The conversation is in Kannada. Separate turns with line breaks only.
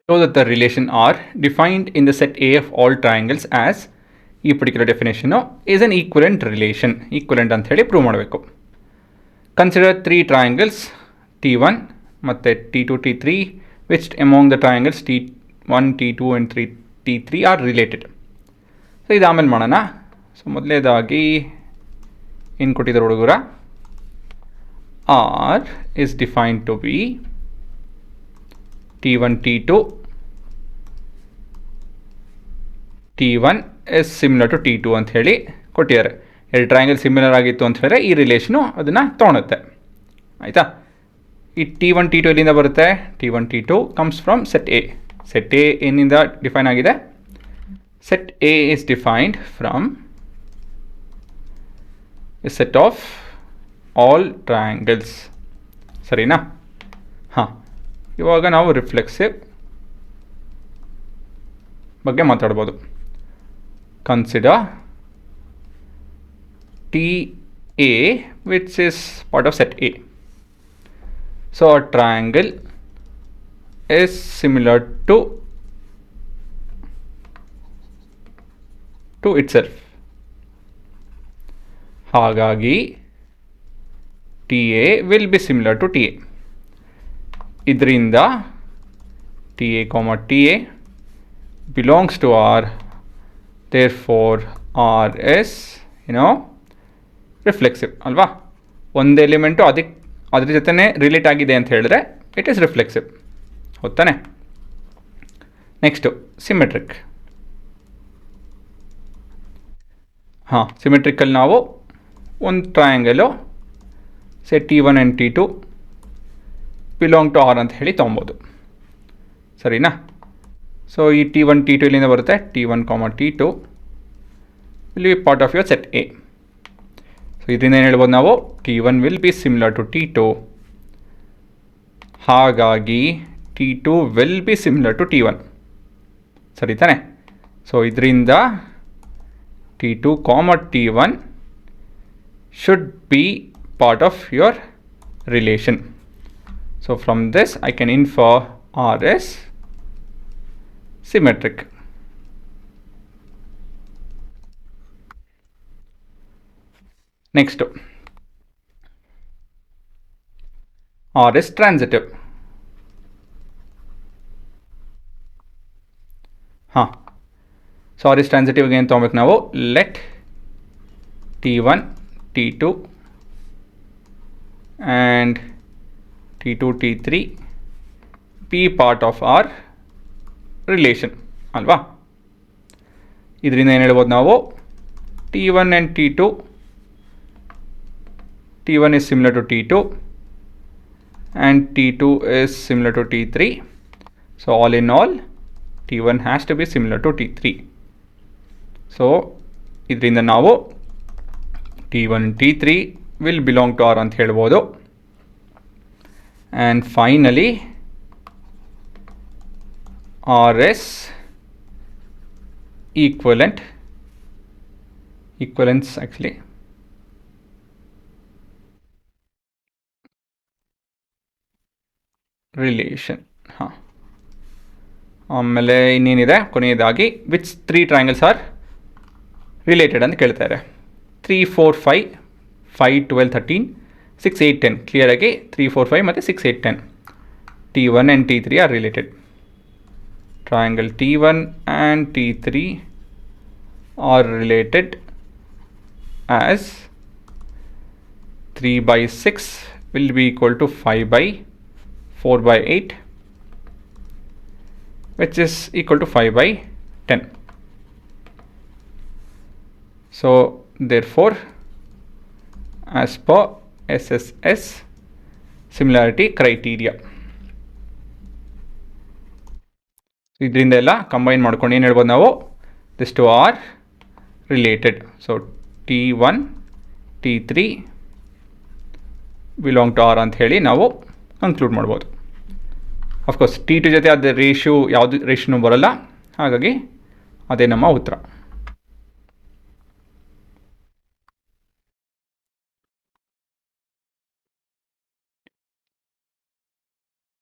show that the relation R defined in the set A of all triangles as ಈ particular definition is an equivalent relation. Equivalent ಅಂತ ಹೇಳಿ ಪ್ರೂವ್ ಮಾಡಬೇಕು. ಕನ್ಸಿಡರ್ 3 triangles T1 ಮತ್ತು T2 T3 which among the triangles T1 T2 and T3 are related. So ಇದು ಆಮೇಲೆ ಮಾಡೋಣ. ಸೊ ಮೊದಲನೇದಾಗಿ ಏನು ಕೊಟ್ಟಿದ್ದಾರೆ ಹುಡುಗರ, R is defined to be T1 T2 T1 is similar to T2 ಅಂತ ಹೇಳಿ ಕೊಟ್ಟಿದ್ದಾರೆ. ಎರಡು ಟ್ರಯಾಂಗಲ್ ಸಿಮಿಲರ್ ಆಗಿತ್ತು ಅಂತ ಹೇಳಿದ್ರೆ ಈ ರಿಲೇಷನು ಅದನ್ನು ತೊಗೊಳುತ್ತೆ. ಆಯಿತಾ? ಈ T1 T2 ಎಲ್ಲಿಂದ ಬರುತ್ತೆ? T1 T2 comes from set A. Set A ಏನಿಂದ ಡಿಫೈನ್ ಆಗಿದೆ? Set A is defined from a set of all triangles. ಸರಿನಾ? ಹಾಂ, ಇವಾಗ ನಾವು ರಿಫ್ಲೆಕ್ಸಿವ್ ಬಗ್ಗೆ ಮಾತಾಡ್ಬೋದು. Consider TA which is part of set A. So a triangle is similar to itself. ಹಾಗಾಗಿ TA will be similar to TA. ಇದರಿಂದ TA, TA belongs to R. Therefore R is reflexive ಅಲ್ವಾ? ಒಂದು ಎಲಿಮೆಂಟು ಅದ್ರ ಜೊತೆನೇ ರಿಲೇಟ್ ಆಗಿದೆ ಅಂತ ಹೇಳಿದ್ರೆ ಇಟ್ ಈಸ್ ರಿಫ್ಲೆಕ್ಸಿವ್. ಹೌದಾನೆ? Next symmetric. ಹಾಂ, ಸಿಮೆಟ್ರಿಕಲ್ಲಿ ನಾವು ಒಂದು triangle T1 and T2 belong to R ಅಂತ ಹೇಳಿ ತೊಗೊಬೋದು. ಸರಿನಾ? ಸೊ ಈ T1 T2 ಇಲ್ಲಿಂದ ಬರುತ್ತೆ. T1, T2 will be part of your set A. So ಇದರಿಂದ ಏನು ಹೇಳ್ಬೋದು ನಾವು? T1 will be similar to T2. ಹಾಗಾಗಿ T2 will be similar to T1. ಸರಿ ತಾನೆ? ಸೊ ಇದರಿಂದ T2, T1 should be part of your relation. So from this I can infer R is symmetric. Next, R is transitive. So R is transitive again ತೊಗೊಬೇಕು ನಾವು. Let T1 T2 and T2 T3 be part of our relation ಅಲ್ವಾ? ಇದರಿಂದ ಏನು ಹೇಳ್ಬೋದು ನಾವು? T1 and T2, T1 is similar to T2 and T2 is similar to T3. So all in all T1 has to be similar to T3. So ಇದರಿಂದ ನಾವು T1 T3 will belong to R ಅಂತ ಹೇಳ್ಬೋದು. And finally R is equivalence actually relation. ಹಾಂ, ಆಮೇಲೆ ಇನ್ನೇನಿದೆ ಕೊನೆಯದಾಗಿ ವಿಚ್ 3 triangles ಆರ್ ರಿಲೇಟೆಡ್ ಅಂತ ಕೇಳ್ತಾರೆ. 3, 4, 5, 5, 12, 13, 6, 8, 10. ಕ್ಲಿಯರಾಗಿ 3, 4, 5 ಮತ್ತು 6, 8, 10 T1 and T3 are related. Triangle T1 and T3 are related as 3 by 6 will be equal to 5 by 4 by 8, which is equal to 5 by 10. So therefore as per SSS similarity criteria, ಇದರಿಂದ ಎಲ್ಲ ಕಂಬೈನ್ ಮಾಡ್ಕೊಂಡು ಏನು ಹೇಳ್ಬೋದು ನಾವು? This two are related. So T1 T3 belong to R ಅಂತ ಹೇಳಿ ನಾವು ಕನ್ಕ್ಲೂಡ್ ಮಾಡ್ಬೋದು. ಅಫ್ಕೋರ್ಸ್ T2 ಜೊತೆ ಅದು ರೇಷಿಯೋ ಯಾವುದು ರೇಷಿಯೋ ಬರೋಲ್ಲ, ಹಾಗಾಗಿ ಅದೇ ನಮ್ಮ ಉತ್ತರ.